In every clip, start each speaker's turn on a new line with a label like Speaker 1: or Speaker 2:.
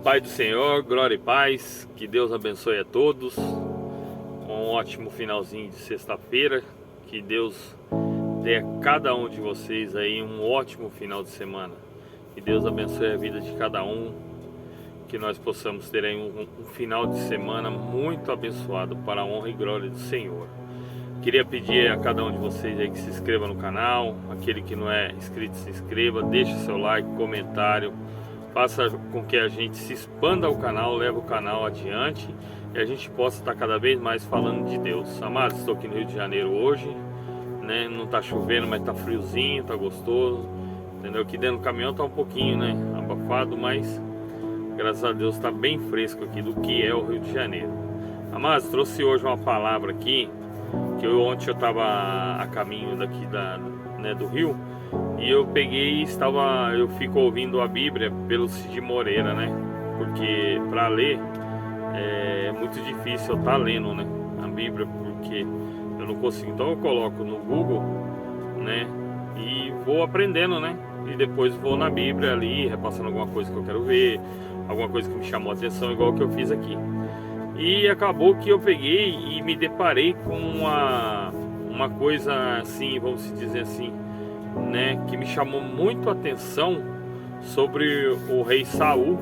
Speaker 1: Pai do Senhor, glória e paz, que Deus abençoe a todos. Um ótimo finalzinho de sexta-feira, que Deus dê a cada um de vocês aí um ótimo final de semana. Que Deus abençoe a vida de cada um, que nós possamos ter aí um final de semana muito abençoado para a honra e glória do Senhor. Queria pedir a cada um de vocês aí que se inscreva no canal, aquele que não é inscrito se inscreva, deixe seu like, comentário, faça com que a gente se expanda o canal, leve o canal adiante e a gente possa estar cada vez mais falando de Deus. Amados, estou aqui no Rio de Janeiro hoje, né? Não está chovendo, mas está friozinho, está gostoso, entendeu? Aqui dentro do caminhão está um pouquinho, né, abafado, mas graças a Deus está bem fresco aqui do que é o Rio de Janeiro. Amados, trouxe hoje uma palavra aqui, que ontem eu estava a caminho daqui do Rio, e eu peguei e eu fico ouvindo a Bíblia pelo Cid Moreira, né? Porque para ler é muito difícil eu estar lendo, né, a Bíblia, porque eu não consigo. Então eu coloco no Google, né, e vou aprendendo, né, e depois vou na Bíblia ali, repassando alguma coisa que eu quero ver, alguma coisa que me chamou a atenção, igual que eu fiz aqui. E acabou que eu peguei e me deparei com uma coisa assim, vamos dizer assim, né, que me chamou muito a atenção sobre o rei Saul,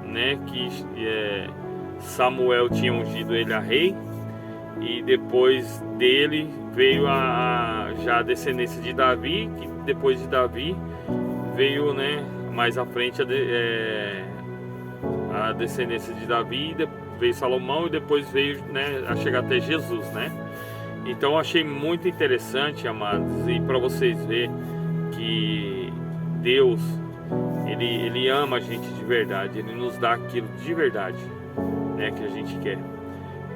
Speaker 1: né, que Samuel tinha ungido ele a rei, e depois dele veio já a descendência de Davi, que depois de Davi veio, né, mais à frente a descendência de Davi, veio Salomão e depois veio, né, a chegar até Jesus, né? Então achei muito interessante, amados, e para vocês verem que Deus, ele ama a gente de verdade, Ele nos dá aquilo de verdade, né, que a gente quer.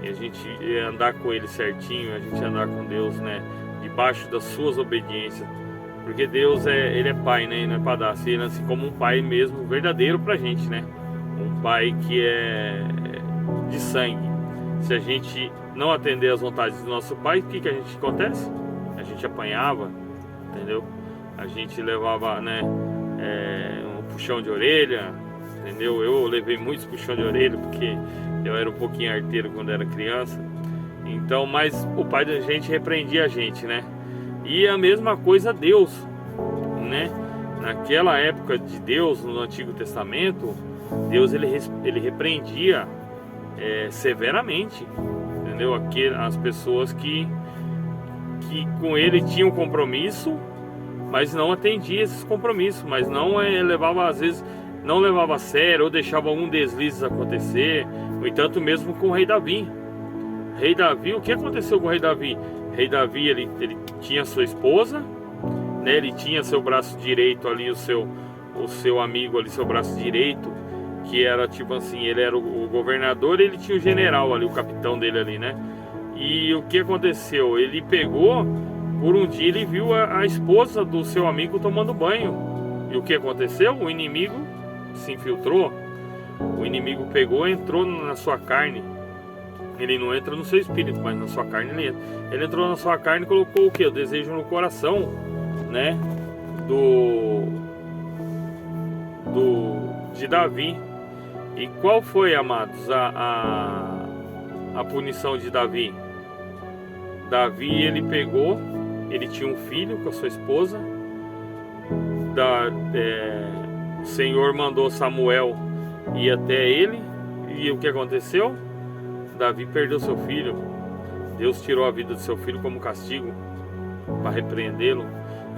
Speaker 1: E a gente andar com Ele certinho, a gente andar com Deus, né, debaixo das suas obediências, porque Deus Ele é Pai, né, e não é padrasto, Ele é assim como um Pai mesmo, verdadeiro pra gente, né, um Pai que é de sangue. Se a gente não atender às vontades do nosso Pai, o que a gente acontece? A gente apanhava, entendeu? A gente levava, né, um puxão de orelha, entendeu? Eu levei muitos puxão de orelha porque eu era um pouquinho arteiro quando era criança. Então, mas o Pai da gente repreendia a gente, né? E a mesma coisa Deus, né? Naquela época de Deus, no Antigo Testamento, Deus ele repreendia severamente, entendeu? As pessoas que com ele tinham compromisso, mas não atendia esses compromissos, mas não levava, às vezes não levava a sério, ou deixava algum deslize acontecer. No entanto, mesmo com o rei Davi, o que aconteceu com o rei Davi? O rei Davi, ele tinha sua esposa, né? Ele tinha seu braço direito ali, o seu amigo ali, seu braço direito, que era tipo assim, ele era o governador, ele tinha o general ali, o capitão dele ali, né? E o que aconteceu? Ele pegou, por um dia ele viu a esposa do seu amigo tomando banho. E o que aconteceu? O inimigo se infiltrou. O inimigo pegou e entrou na sua carne. Ele não entra no seu espírito, mas na sua carne ele entra. Ele entrou na sua carne e colocou o que? O desejo no coração, né, de Davi. E qual foi, amados, a punição de Davi? Davi, ele pegou, ele tinha um filho com a sua esposa, o Senhor mandou Samuel ir até ele, e o que aconteceu? Davi perdeu seu filho. Deus tirou a vida do seu filho como castigo, para repreendê-lo.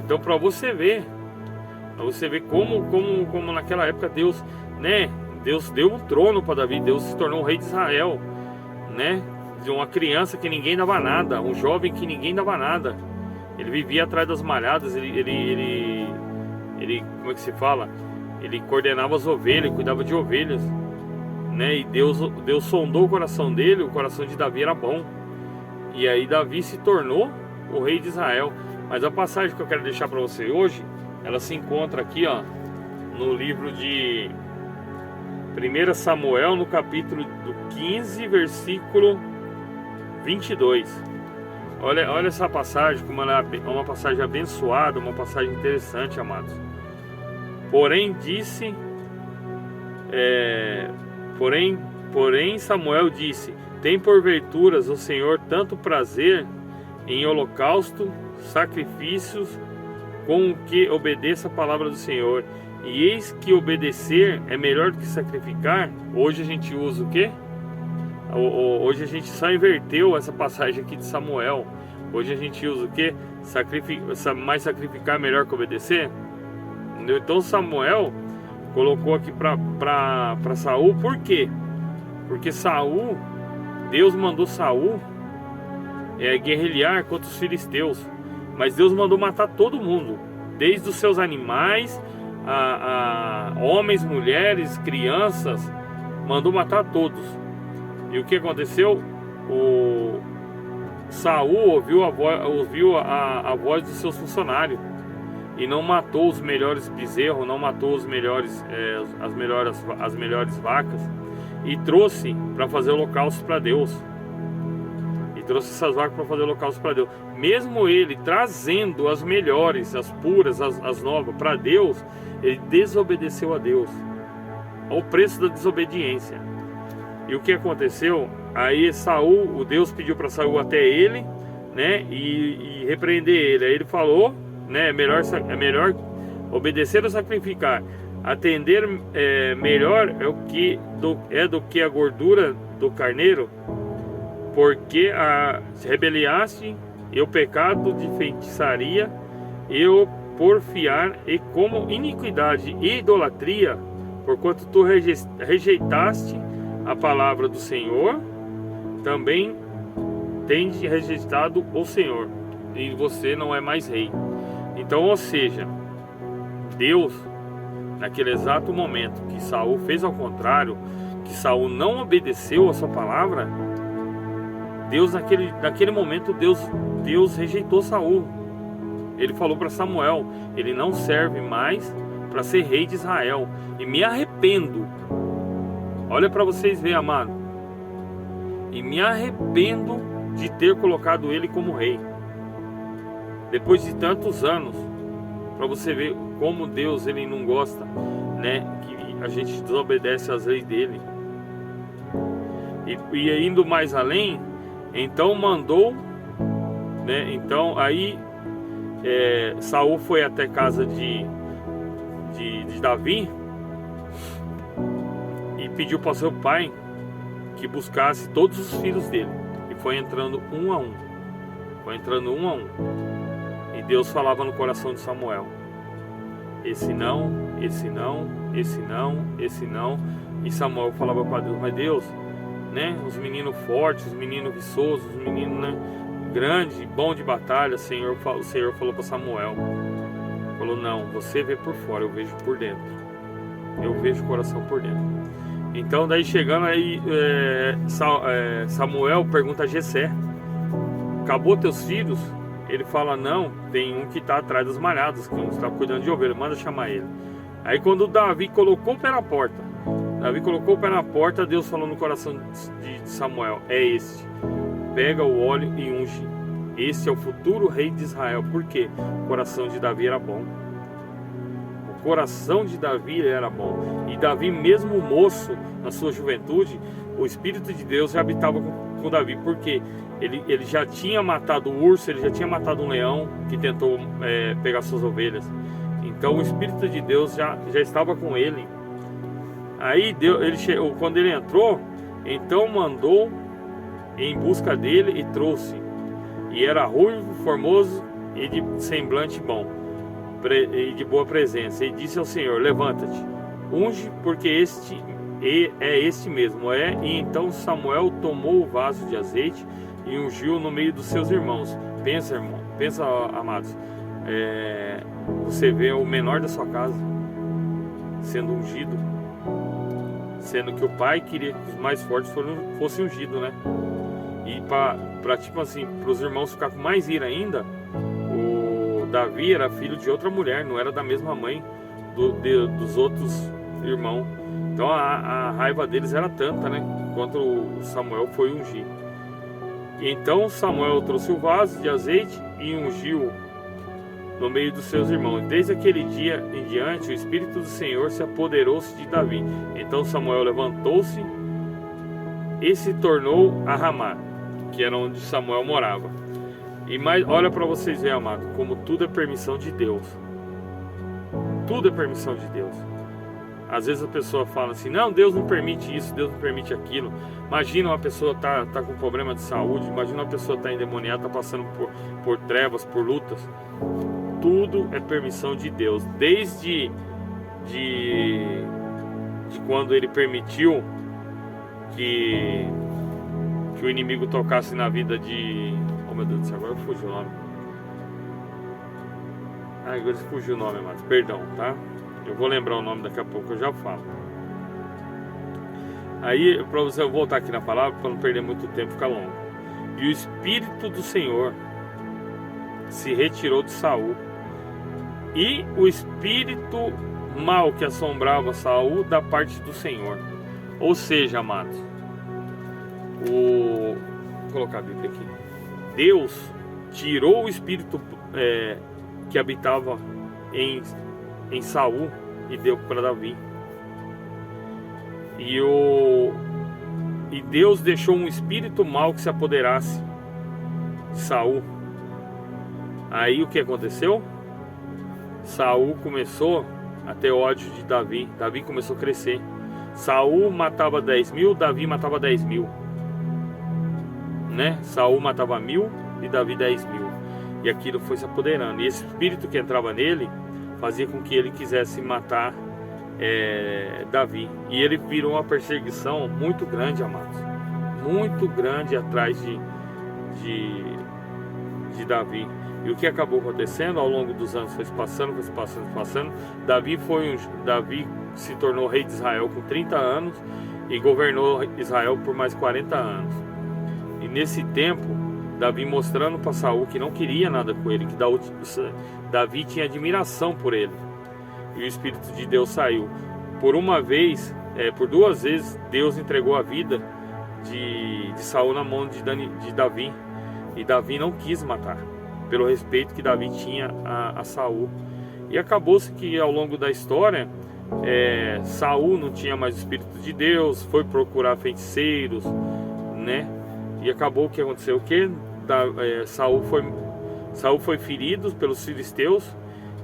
Speaker 1: Então, para você ver como naquela época Deus, né, Deus deu um trono para Davi, Deus se tornou o rei de Israel, né? De uma criança que ninguém dava nada, um jovem que ninguém dava nada. Ele vivia atrás das malhadas, ele como é que se fala? Ele coordenava as ovelhas, cuidava de ovelhas, né? E Deus sondou o coração dele, o coração de Davi era bom. E aí Davi se tornou o rei de Israel. Mas a passagem que eu quero deixar para você hoje, ela se encontra aqui, ó, no livro de 1 Samuel, no capítulo 15, versículo 22. Olha essa passagem, como ela é uma passagem abençoada, uma passagem interessante, amados. Porém disse Porém Samuel disse: tem porventuras o Senhor tanto prazer em holocausto, sacrifícios, com que obedeça a palavra do Senhor? E eis que obedecer é melhor do que sacrificar. Hoje a gente usa o quê? Hoje a gente só inverteu essa passagem aqui de Samuel. Hoje a gente usa o quê? Mais sacrificar é melhor que obedecer? Entendeu? Então Samuel colocou aqui para Saul. Por quê? Porque Saul, Deus mandou Saul guerrilhar contra os filisteus. Mas Deus mandou matar todo mundo, desde os seus animais, a homens, mulheres, crianças, mandou matar todos. E o que aconteceu? O Saul ouviu a voz dos seus funcionários e não matou os melhores bezerros, não matou os melhores, as melhores vacas, e trouxe para fazer holocausto para Deus. E trouxe essas vacas para fazer holocausto para Deus. Mesmo ele trazendo as melhores, as puras, as novas para Deus, ele desobedeceu a Deus. Ao preço da desobediência. E o que aconteceu? Aí Saul, o Deus pediu para Saul até ele, né, e repreender ele. Aí ele falou, né, é melhor obedecer ou sacrificar. Atender melhor do que a gordura do carneiro, porque rebeliaste e o pecado de feitiçaria e o porfiar e como iniquidade e idolatria, porquanto tu rejeitaste a palavra do Senhor, também tens rejeitado o Senhor, e você não é mais rei. Então, ou seja, Deus, naquele exato momento que Saul fez ao contrário, que Saul não obedeceu a sua palavra, Deus naquele momento Deus rejeitou Saul. Ele falou para Samuel: ele não serve mais para ser rei de Israel, e me arrependo. Olha para vocês verem, amado. E me arrependo de ter colocado ele como rei. Depois de tantos anos, para você ver como Deus ele não gosta, né, que a gente desobedece às leis dele. E indo mais além, então mandou, né, então aí Saul foi até casa de Davi e pediu para seu pai que buscasse todos os filhos dele, e foi entrando um a um. E Deus falava no coração de Samuel: esse não, esse não, esse não, esse não. E Samuel falava para Deus: mas Deus, né, os meninos fortes, os meninos viçosos, os meninos, né, grandes, bom de batalha. O Senhor falou para Samuel, falou: não, você vê por fora, eu vejo por dentro. Eu vejo o coração por dentro. Então daí chegando aí, Samuel pergunta a Jessé: acabou teus filhos? Ele fala: não, tem um que está atrás dos malhados, que está cuidando de ovelha, manda chamar ele. Aí quando Davi colocou o pé na porta, Deus falou no coração de Samuel: é este, pega o óleo e unge, este é o futuro rei de Israel. Por quê? O coração de Davi era bom. O coração de Davi era bom. E Davi, mesmo moço, na sua juventude, o Espírito de Deus já habitava com Davi. Porque ele já tinha matado o urso, ele já tinha matado um leão que tentou pegar suas ovelhas. Então o Espírito de Deus já estava com ele. Aí quando ele entrou, então mandou em busca dele e trouxe. E era ruivo, formoso e de semblante bom, e de boa presença. E disse ao Senhor: levanta-te, unge, porque este mesmo é. E então Samuel tomou o vaso de azeite e ungiu no meio dos seus irmãos. Pensa, irmão, amados, você vê o menor da sua casa sendo ungido, sendo que o pai queria que os mais fortes fossem ungidos, né? E para tipo assim, para os irmãos ficar com mais ira ainda, o Davi era filho de outra mulher, não era da mesma mãe dos outros irmãos. Então a raiva deles era tanta, né, quanto o Samuel foi ungir. E então Samuel trouxe o vaso de azeite e ungiu no meio dos seus irmãos. Desde aquele dia em diante, o Espírito do Senhor se apoderou-se de Davi. Então Samuel levantou-se e se tornou a Ramá, que era onde Samuel morava. E mais, olha para vocês verem, amado, como tudo é permissão de Deus. Tudo é permissão de Deus. Às vezes a pessoa fala assim, não, Deus não permite isso, Deus não permite aquilo. Imagina uma pessoa tá com problema de saúde, imagina uma pessoa tá endemoniada, tá passando por trevas, por lutas. Tudo é permissão de Deus. Desde de quando Ele permitiu que o inimigo tocasse na vida de... Oh meu Deus do céu, agora fugiu o nome. Agora fugiu o nome, amado. Perdão, tá? Eu vou lembrar o nome daqui a pouco, eu já falo. Aí, para você voltar aqui na palavra, para não perder muito tempo, ficar longo. E o Espírito do Senhor se retirou de Saul, e o espírito mal que assombrava Saul da parte do Senhor. Ou seja, amados, vou colocar a Bíblia aqui. Deus tirou o espírito que habitava em Saul e deu para Davi. E Deus deixou um espírito mau que se apoderasse de Saul. Aí o que aconteceu? Saul começou a ter ódio de Davi. Davi começou a crescer. Saul matava 10.000, Davi matava 10.000, né? Saul matava 1.000 e Davi 10.000. E aquilo foi se apoderando. E esse espírito que entrava nele fazia com que ele quisesse matar Davi. E ele virou uma perseguição muito grande, amados. Muito grande atrás de Davi. E o que acabou acontecendo ao longo dos anos foi passando. Davi se tornou rei de Israel com 30 anos e governou Israel por mais 40 anos. E nesse tempo, Davi mostrando para Saul que não queria nada com ele, que Davi tinha admiração por ele. E o Espírito de Deus saiu. Por duas vezes, Deus entregou a vida de Saul na mão de Davi. E Davi não quis matar, pelo respeito que Davi tinha a Saul. E acabou-se que ao longo da história, Saul não tinha mais o Espírito de Deus, foi procurar feiticeiros, né? E acabou que aconteceu o que? Saul foi ferido pelos filisteus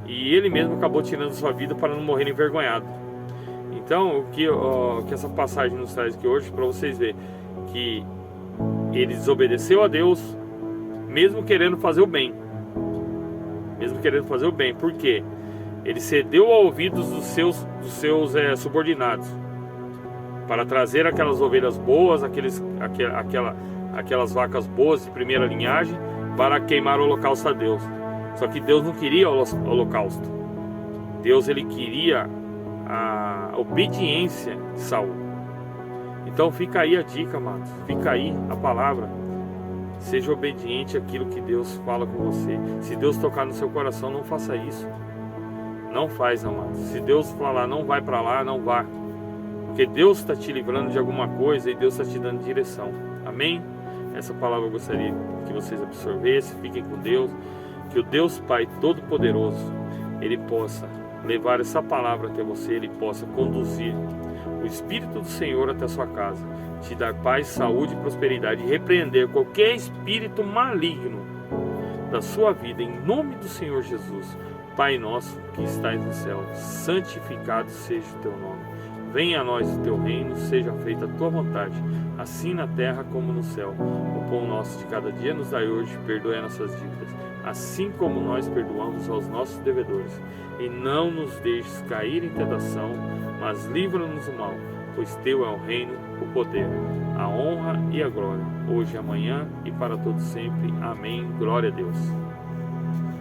Speaker 1: e ele mesmo acabou tirando sua vida para não morrer envergonhado. Então, o que essa passagem nos traz aqui hoje, para vocês verem que ele desobedeceu a Deus, mesmo querendo fazer o bem. Por quê? Ele cedeu ao ouvidos dos seus subordinados para trazer aquelas ovelhas boas, aquelas vacas boas de primeira linhagem, para queimar o holocausto a Deus. Só que Deus não queria o holocausto. Deus, ele queria a obediência de Saul. Então fica aí a dica, amados. Fica aí a palavra. Seja obediente àquilo que Deus fala com você. Se Deus tocar no seu coração, não faça isso. Não faz, amados. Se Deus falar, não vai para lá, não vá. Porque Deus está te livrando de alguma coisa e Deus está te dando direção. Amém? Essa palavra eu gostaria que vocês absorvessem. Fiquem com Deus. Que o Deus Pai Todo-Poderoso, Ele possa levar essa palavra até você. Ele possa conduzir o Espírito do Senhor até a sua casa, te dar paz, saúde e prosperidade, e repreender qualquer espírito maligno da sua vida, em nome do Senhor Jesus. Pai nosso que estais no céu, santificado seja o teu nome. Venha a nós o teu reino, seja feita a tua vontade, assim na terra como no céu. O pão nosso de cada dia nos dai hoje, perdoe nossas dívidas, assim como nós perdoamos aos nossos devedores. E não nos deixes cair em tentação, mas livra-nos do mal, pois teu é o reino, o poder, a honra e a glória, hoje e amanhã e para todos sempre. Amém. Glória a Deus.